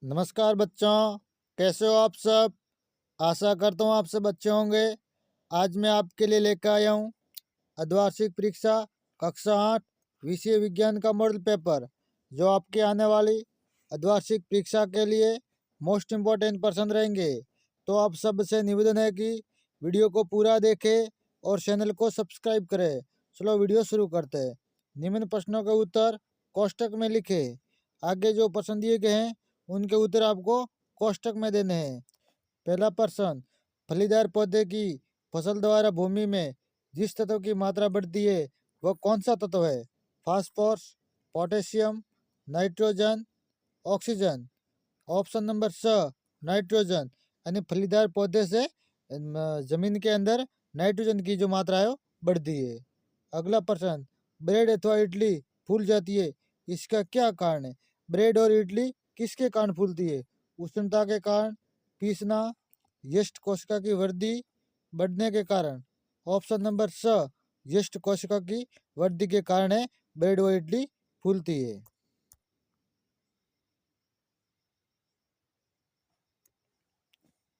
नमस्कार बच्चों, कैसे हो आप सब। आशा करता हूँ आप सब अच्छे होंगे। आज मैं आपके लिए लेकर आया हूँ अर्धवार्षिक परीक्षा कक्षा 8 विषय विज्ञान का मॉडल पेपर, जो आपके आने वाली अर्धवार्षिक परीक्षा के लिए मोस्ट इम्पोर्टेंट पर्सन रहेंगे। तो आप सबसे निवेदन है कि वीडियो को पूरा देखें और चैनल को सब्सक्राइब करें। चलो वीडियो शुरू करते हैं। निम्न प्रश्नों के उत्तर कोष्टक में लिखें। आगे जो प्रश्न दिए गए हैं उनके उत्तर आपको कोष्टक में देने हैं। पहला प्रश्न, फलीदार पौधे की फसल द्वारा भूमि में जिस तत्व की मात्रा बढ़ती है वह कौन सा तत्व है? Phosphorus, potassium, nitrogen, oxygen. Option number स नाइट्रोजन, यानी फलीदार पौधे से जमीन के अंदर नाइट्रोजन की जो मात्रा है वो बढ़ती है। अगला प्रश्न, ब्रेड अथवा इडली फूल जाती है, इसका क्या कारण है? ब्रेड और इडली किसके कारण फूलती है? उष्णता के कारण, पीसना, यष्ट कोशिका की वृद्धि बढ़ने के कारण। ऑप्शन नंबर स यष्ट कोशिका की वृद्धि के कारण है ब्रेड और इडली फूलती है।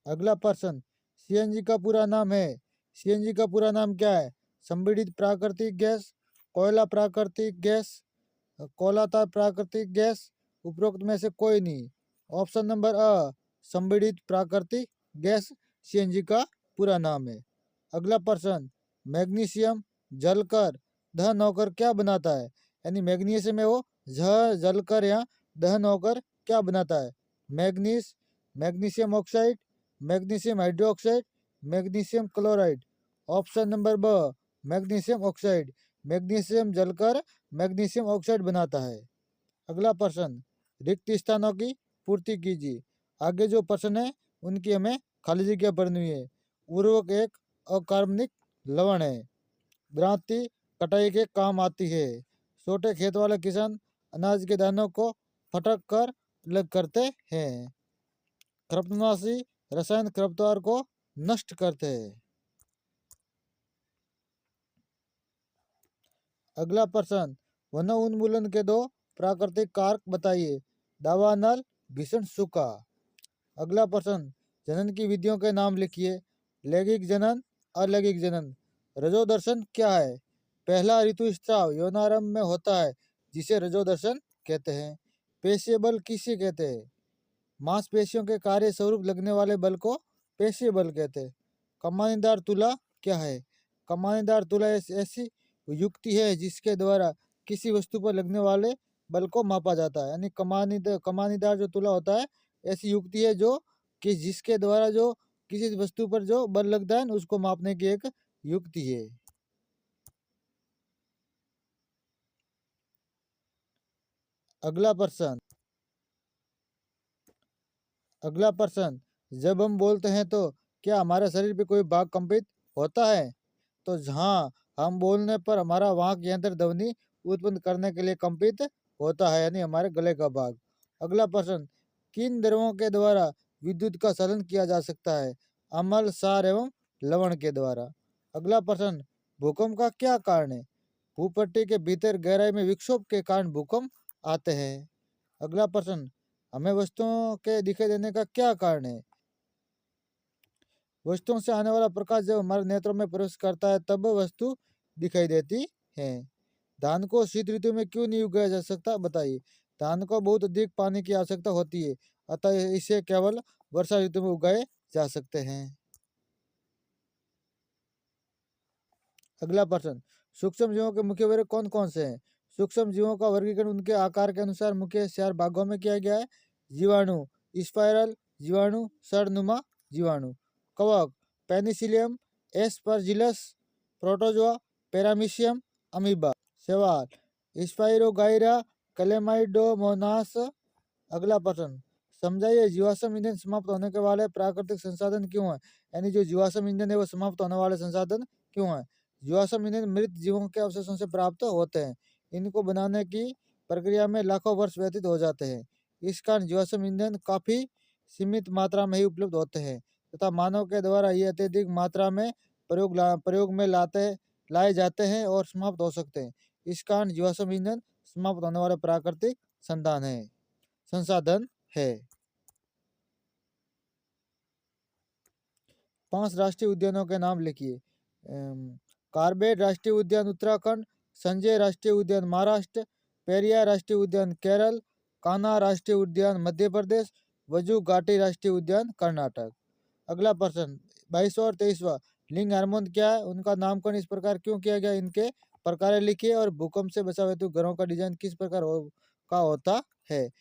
अगला प्रश्न, सीएनजी का पूरा नाम है। सीएनजी का पूरा नाम क्या है? संपीड़ित प्राकृतिक गैस, कोयला प्राकृतिक गैस, कोलाता प्राकृतिक गैस, उपरोक्त में से कोई नहीं। ऑप्शन नंबर अ संपीड़ित प्राकृतिक गैस सीएनजी का पूरा नाम है। अगला प्रश्न, मैग्नीशियम जलकर दहन होकर क्या बनाता है? यानी मैग्नीशियम है वो जलकर या दहन होकर क्या बनाता है? Manganese, magnesium oxide, magnesium hydroxide, magnesium chloride. Option number ब मैग्नीशियम ऑक्साइड, मैग्नीशियम जलकर मैग्नीशियम ऑक्साइड बनाता है। अगला प्रश्न, रिक्त स्थानों की पूर्ति कीजिए। आगे जो प्रश्न है उनकी हमें खाली जगह भरनी है। उर्वरक एक अकार्बनिक लवण है। ग्रांति कटाई के काम आती है। छोटे खेत वाले किसान अनाज के दानों को फटक कर अलग करते हैं। खरपतवारनाशी रसायन खरपतवार को नष्ट करते हैं। अगला प्रश्न, वन उन्मूलन के दो प्राकृतिक कारक बताइए। दावानल, भीषण सूखा। अगला प्रश्न, जनन की विधियों के नाम लिखिए। लैंगिक जनन, अलैंगिक जनन। रजोदर्शन क्या है? पहला ऋतुस्राव यौनारंभ में होता है जिसे रजोदर्शन कहते हैं। पेशीय बल किसे कहते हैं? मांसपेशियों के कार्य स्वरूप लगने वाले बल को पेशीय बल कहते हैं। कमानीदार तुला क्या है? कमानीदार तुला ऐसी युक्ति है जिसके द्वारा किसी वस्तु पर लगने वाले बल को मापा जाता है। यानी कमानीदार जो तुला होता है ऐसी युक्ति है जो कि जिसके द्वारा जो किसी वस्तु पर जो बल लगता है उसको मापने की एक युक्ति है। अगला प्रश्न, अगला प्रश्न, जब हम बोलते हैं तो क्या हमारे शरीर पे कोई भाग कंपित होता है? तो हाँ, हम बोलने पर हमारा वाक यंत्र ध्वनि उत्पन्न करने के लिए कंपित होता है, यानी हमारे गले का भाग। अगला प्रश्न, किन द्रवों के द्वारा विद्युत का सलन किया जा सकता है? अम्ल, सार एवं लवण के द्वारा। अगला प्रश्न, भूकंप का क्या कारण है? भूपट्टी के भीतर गहराई में विक्षोभ के कारण भूकंप आते हैं। अगला प्रश्न, हमें वस्तुओं के दिखाई देने का क्या कारण है? वस्तुओं से आने वाला प्रकाश जब हमारे नेत्रों में प्रवेश करता है तब वस्तु दिखाई देती है। धान को शीत ऋतु में क्यों नहीं उगाया जा सकता, बताइए। धान को बहुत अधिक पानी की आवश्यकता होती है, अतः इसे केवल वर्षा ऋतु में उगाए जा सकते हैं। अगला प्रश्न, सूक्ष्म जीवों के मुख्य वर्ग कौन कौन से हैं? सूक्ष्म जीवों का वर्गीकरण उनके आकार के अनुसार मुख्य 4 भागों में किया गया है। जीवाणु, स्पाइरल जीवाणु, षडनुमा जीवाणु। कवक, Penicillium, Aspergillus, protozoa, paramecium, amoeba. सवाल, स्पाइरोगाइरा, क्लेमाइडोमोनास। अगला प्रश्न, समझाइए जीवाश्म ईंधन समाप्त होने के वाले प्राकृतिक संसाधन क्यों है? यानी जो जीवाश्म ईंधन है वो समाप्त होने वाले संसाधन क्यों है? जीवाश्म ईंधन मृत जीवों के अवशेषों से प्राप्त होते हैं। इनको बनाने की प्रक्रिया में लाखों वर्ष व्यतीत हो जाते हैं। इस कारण जीवाश्म ईंधन काफी सीमित मात्रा में ही उपलब्ध होते हैं तथा मानव के द्वारा ये अत्यधिक मात्रा में प्रयोग में लाए जाते हैं और समाप्त हो सकते हैं। इस कारण जीवाश्म ईंधन समाप्त होने वाले प्राकृतिक संसाधन है। 5 राष्ट्रीय उद्यानों के नाम लिखिए। कार्बेट राष्ट्रीय उद्यान उत्तराखंड, संजय राष्ट्रीय उद्यान महाराष्ट्र, पेरियार राष्ट्रीय उद्यान केरल, कान्हा राष्ट्रीय उद्यान मध्य प्रदेश, वजू घाटी राष्ट्रीय उद्यान कर्नाटक। अगला प्रश्न 22वां और 23वां, लिंग हार्मोन क्या है, उनका नामकरण इस प्रकार क्यों किया गया, इनके प्रकार लिखिए। और भूकंप से बचाव हेतु घरों का डिजाइन किस प्रकार का होता है।